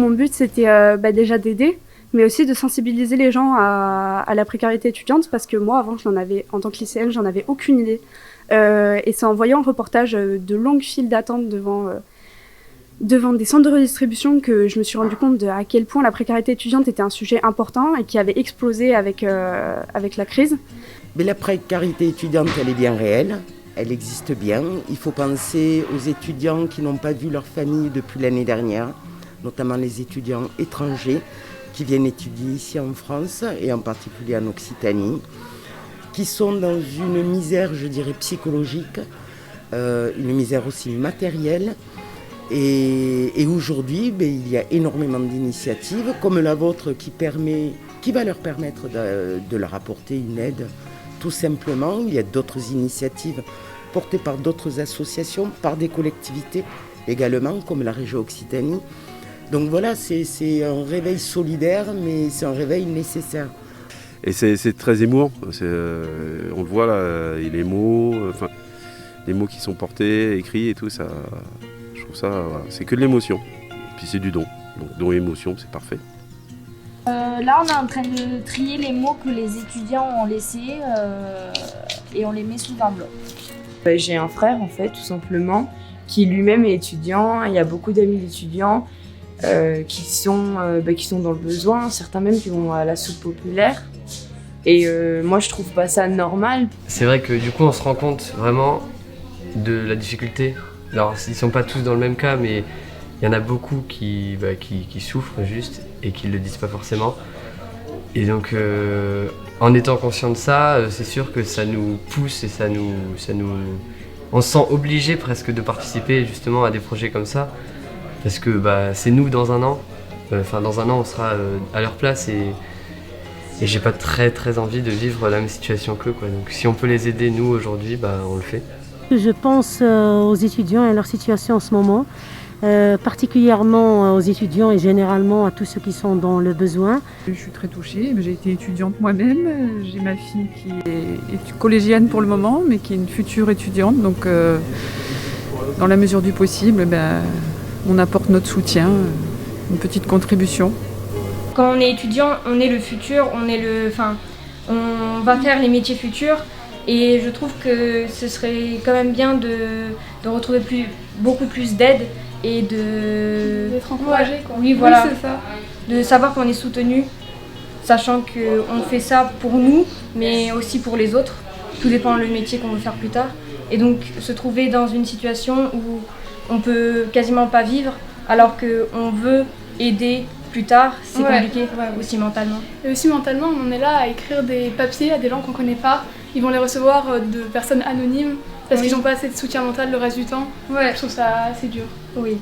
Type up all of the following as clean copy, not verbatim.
mon but, c'était déjà d'aider, mais aussi de sensibiliser les gens à la précarité étudiante, parce que moi, avant, en tant que lycéenne, j'en avais aucune idée. Et c'est en voyant un reportage de longues files d'attente devant des centres de redistribution que je me suis rendu compte à quel point la précarité étudiante était un sujet important et qui avait explosé avec la crise. Mais la précarité étudiante, elle est bien réelle, elle existe bien. Il faut penser aux étudiants qui n'ont pas vu leur famille depuis l'année dernière, notamment les étudiants étrangers qui viennent étudier ici en France et en particulier en Occitanie, qui sont dans une misère, je dirais, psychologique, une misère aussi matérielle. Et aujourd'hui, il y a énormément d'initiatives comme la vôtre qui va leur permettre de leur apporter une aide tout simplement. Il y a d'autres initiatives portées par d'autres associations, par des collectivités également, comme la région Occitanie. Donc voilà, c'est un réveil solidaire, mais c'est un réveil nécessaire. Et c'est très émouvant. On le voit là, et les mots qui sont portés, écrits et tout, ça, je trouve ça, voilà, c'est que de l'émotion. Puis c'est du don. Donc don et émotion, c'est parfait. Là, on est en train de trier les mots que les étudiants ont laissés et on les met sous un bloc. J'ai un frère, en fait, tout simplement, qui lui-même est étudiant. Il y a beaucoup d'amis d'étudiants qui sont dans le besoin, certains même qui vont à la soupe populaire. Et moi, je trouve pas ça normal. C'est vrai que du coup, on se rend compte vraiment de la difficulté. Alors, ils sont pas tous dans le même cas, mais il y en a beaucoup qui souffrent juste et qui le disent pas forcément. Et donc, en étant conscient de ça, c'est sûr que ça nous pousse et on se sent obligé presque de participer justement à des projets comme ça, parce que c'est nous dans un an. Dans un an, on sera à leur place et j'ai pas très très envie de vivre la même situation qu'eux, quoi. Donc, si on peut les aider nous aujourd'hui, on le fait. Je pense aux étudiants et à leur situation en ce moment. Particulièrement aux étudiants et généralement à tous ceux qui sont dans le besoin. Je suis très touchée, j'ai été étudiante moi-même, j'ai ma fille qui est collégienne pour le moment, mais qui est une future étudiante, donc dans la mesure du possible, on apporte notre soutien, une petite contribution. Quand on est étudiant, on est le futur, on va faire les métiers futurs. Et je trouve que ce serait quand même bien de retrouver beaucoup plus d'aide et d'être encouragé, quoi. Oui, voilà. Oui, c'est ça. De savoir qu'on est soutenu, sachant qu'on fait ça pour nous, mais aussi pour les autres. Tout dépend du métier qu'on veut faire plus tard. Et donc se trouver dans une situation où on peut quasiment pas vivre, alors qu'on veut aider plus tard, c'est compliqué, aussi mentalement. Et aussi mentalement, on est là à écrire des papiers à des gens qu'on connaît pas. Ils vont les recevoir de personnes anonymes parce qu'ils n'ont pas assez de soutien mental le reste du temps. Je trouve ça assez dur. Oui.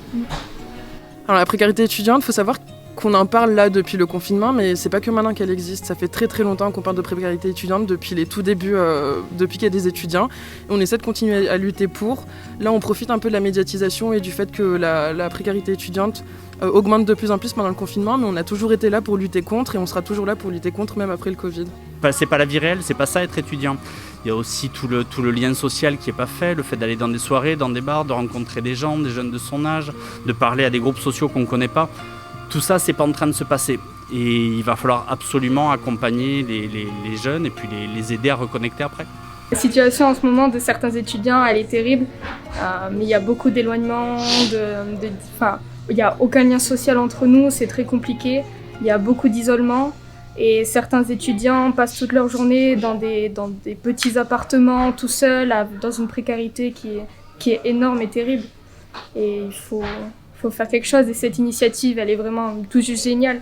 Alors la précarité étudiante, il faut savoir qu'on en parle là depuis le confinement, mais c'est pas que maintenant qu'elle existe. Ça fait très très longtemps qu'on parle de précarité étudiante, depuis les tout débuts, depuis qu'il y a des étudiants. Et on essaie de continuer à lutter pour. Là, on profite un peu de la médiatisation et du fait que la précarité étudiante augmente de plus en plus pendant le confinement, mais on a toujours été là pour lutter contre et on sera toujours là pour lutter contre même après le Covid. C'est pas la vie réelle, c'est pas ça être étudiant. Il y a aussi tout le lien social qui est pas fait, le fait d'aller dans des soirées, dans des bars, de rencontrer des gens, des jeunes de son âge, de parler à des groupes sociaux qu'on connaît pas. Tout ça, c'est pas en train de se passer. Et il va falloir absolument accompagner les jeunes et puis les aider à reconnecter après. La situation en ce moment de certains étudiants, elle est terrible, mais il y a beaucoup d'éloignement, il n'y a aucun lien social entre nous, c'est très compliqué, il y a beaucoup d'isolement et certains étudiants passent toute leur journée dans des petits appartements tout seuls, dans une précarité qui est énorme et terrible. Et il faut faire quelque chose et cette initiative, elle est vraiment tout juste géniale.